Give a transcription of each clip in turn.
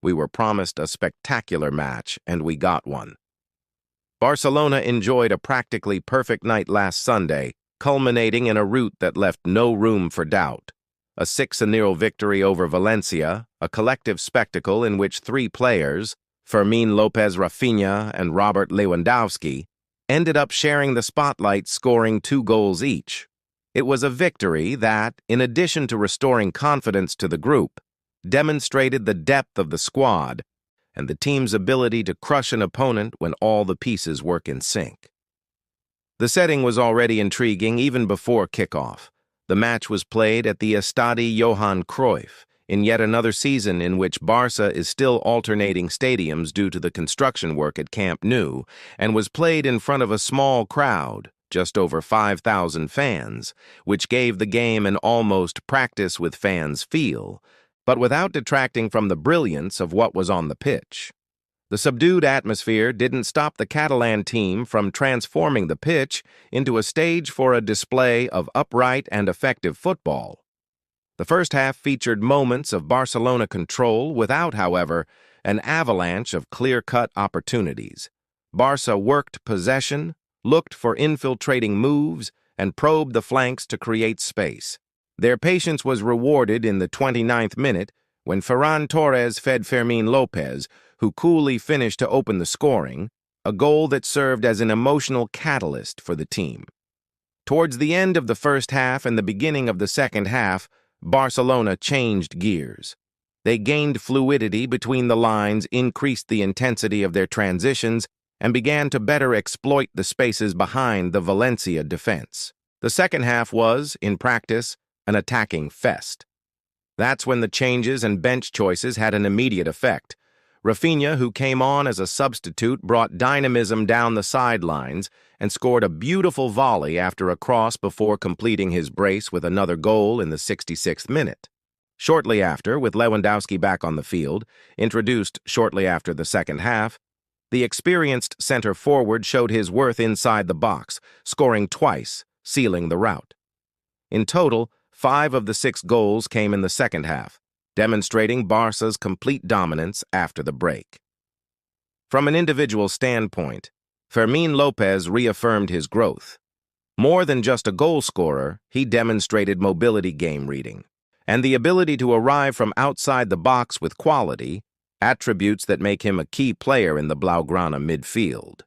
We were promised a spectacular match, and we got one. Barcelona enjoyed a practically perfect night last Sunday, culminating in a rout that left no room for doubt. A 6-0 victory over Valencia, a collective spectacle in which three players, Fermín López, Raphinha, and Robert Lewandowski, ended up sharing the spotlight, scoring 2 goals each. It was a victory that, in addition to restoring confidence to the group, demonstrated the depth of the squad and the team's ability to crush an opponent when all the pieces work in sync. The setting was already intriguing even before kickoff. The match was played at the Estadi Johan Cruyff, in yet another season in which Barça is still alternating stadiums due to the construction work at Camp Nou, and was played in front of a small crowd, just over 5,000 fans, which gave the game an almost practice with fans feel, but without detracting from the brilliance of what was on the pitch. The subdued atmosphere didn't stop the Catalan team from transforming the pitch into a stage for a display of upright and effective football. The first half featured moments of Barcelona control without, however, an avalanche of clear-cut opportunities. Barça worked possession, looked for infiltrating moves, and probed the flanks to create space. Their patience was rewarded in the 29th minute when Ferran Torres fed Fermín López, who coolly finished to open the scoring, a goal that served as an emotional catalyst for the team. Towards the end of the first half and the beginning of the second half, Barcelona changed gears. They gained fluidity between the lines, increased the intensity of their transitions, and began to better exploit the spaces behind the Valencia defense. The second half was, in practice, an attacking fest. That's when the changes and bench choices had an immediate effect. Raphinha, who came on as a substitute, brought dynamism down the sidelines and scored a beautiful volley after a cross before completing his brace with another goal in the 66th minute. Shortly after, with Lewandowski back on the field, introduced shortly after the second half, the experienced center forward showed his worth inside the box, scoring twice, sealing the rout. In total, 5 of the 6 goals came in the second half, demonstrating Barca's complete dominance after the break. From an individual standpoint, Fermín López reaffirmed his growth. More than just a goal scorer, he demonstrated mobility, game reading, and the ability to arrive from outside the box with quality, attributes that make him a key player in the Blaugrana midfield.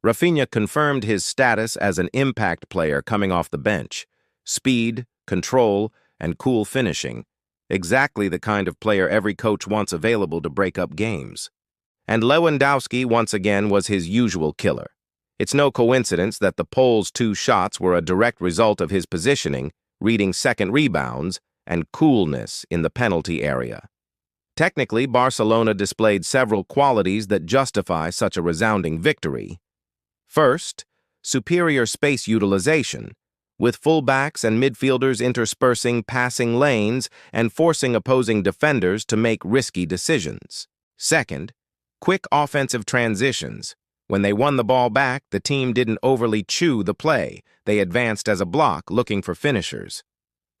Raphinha confirmed his status as an impact player coming off the bench. Speed, control, and cool finishing, exactly the kind of player every coach wants available to break up games. And Lewandowski once again was his usual killer. It's no coincidence that the Pole's 2 shots were a direct result of his positioning, reading second rebounds, and coolness in the penalty area. Technically, Barcelona displayed several qualities that justify such a resounding victory. First, superior space utilization, with fullbacks and midfielders interspersing passing lanes and forcing opposing defenders to make risky decisions. Second, quick offensive transitions. When they won the ball back, the team didn't overly chew the play. They advanced as a block, looking for finishers.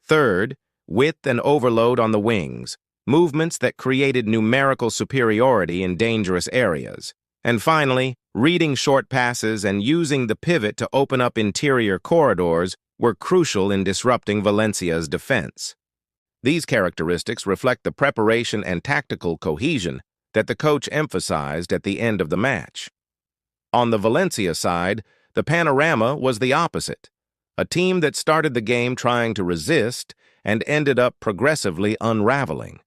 Third, width and overload on the wings, movements that created numerical superiority in dangerous areas. And finally, reading short passes and using the pivot to open up interior corridors were crucial in disrupting Valencia's defense. These characteristics reflect the preparation and tactical cohesion that the coach emphasized at the end of the match. On the Valencia side, the panorama was the opposite. A team that started the game trying to resist and ended up progressively unraveling.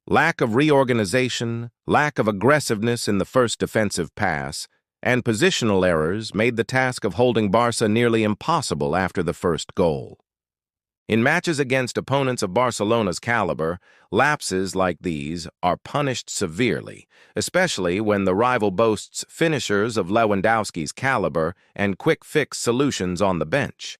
Lack of reorganization, lack of aggressiveness in the first defensive pass, and positional errors made the task of holding Barça nearly impossible after the first goal. In matches against opponents of Barcelona's caliber, lapses like these are punished severely, especially when the rival boasts finishers of Lewandowski's caliber and quick-fix solutions on the bench.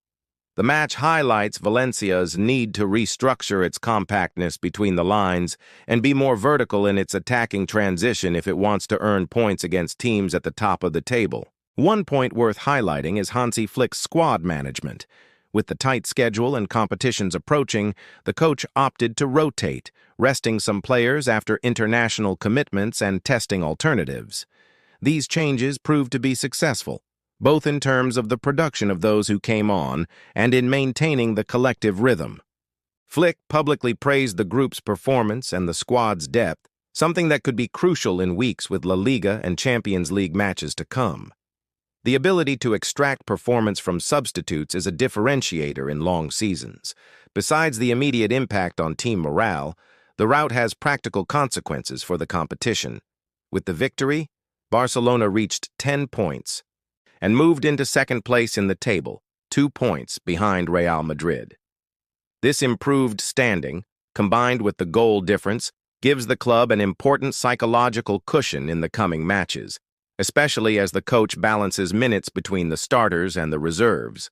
The match highlights Valencia's need to restructure its compactness between the lines and be more vertical in its attacking transition if it wants to earn points against teams at the top of the table. One point worth highlighting is Hansi Flick's squad management. With the tight schedule and competitions approaching, the coach opted to rotate, resting some players after international commitments and testing alternatives. These changes proved to be successful, both in terms of the production of those who came on and in maintaining the collective rhythm. Flick publicly praised the group's performance and the squad's depth, something that could be crucial in weeks with LaLiga and Champions League matches to come. The ability to extract performance from substitutes is a differentiator in long seasons. Besides the immediate impact on team morale, the rout has practical consequences for the competition. With the victory, Barcelona reached 10 points and moved into second place in the table, 2 points behind Real Madrid. This improved standing, combined with the goal difference, gives the club an important psychological cushion in the coming matches, especially as the coach balances minutes between the starters and the reserves.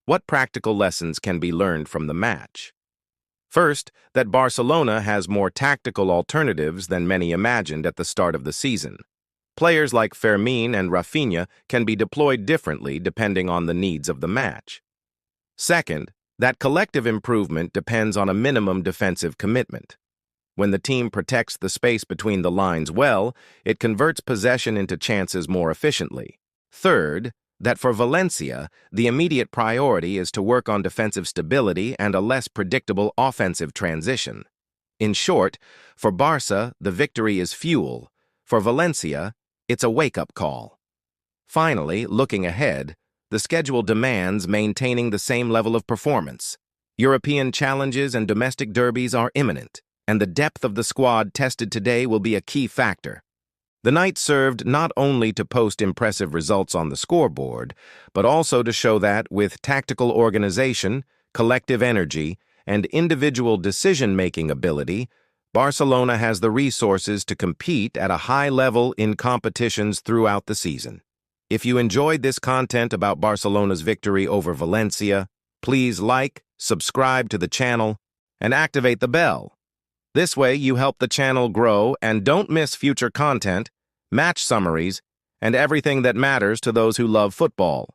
What practical lessons can be learned from the match? First, that Barcelona has more tactical alternatives than many imagined at the start of the season. Players like Fermín and Raphinha can be deployed differently depending on the needs of the match. Second, that collective improvement depends on a minimum defensive commitment. When the team protects the space between the lines well, it converts possession into chances more efficiently. Third, that for Valencia, the immediate priority is to work on defensive stability and a less predictable offensive transition. In short, for Barça, the victory is fuel. For Valencia, it's a wake-up call. Finally, looking ahead, the schedule demands maintaining the same level of performance. European challenges and domestic derbies are imminent, and the depth of the squad tested today will be a key factor. The night served not only to post impressive results on the scoreboard, but also to show that, with tactical organization, collective energy, and individual decision-making ability, Barcelona has the resources to compete at a high level in competitions throughout the season. If you enjoyed this content about Barcelona's victory over Valencia, please like, subscribe to the channel, and activate the bell. This way, you help the channel grow and don't miss future content, match summaries, and everything that matters to those who love football.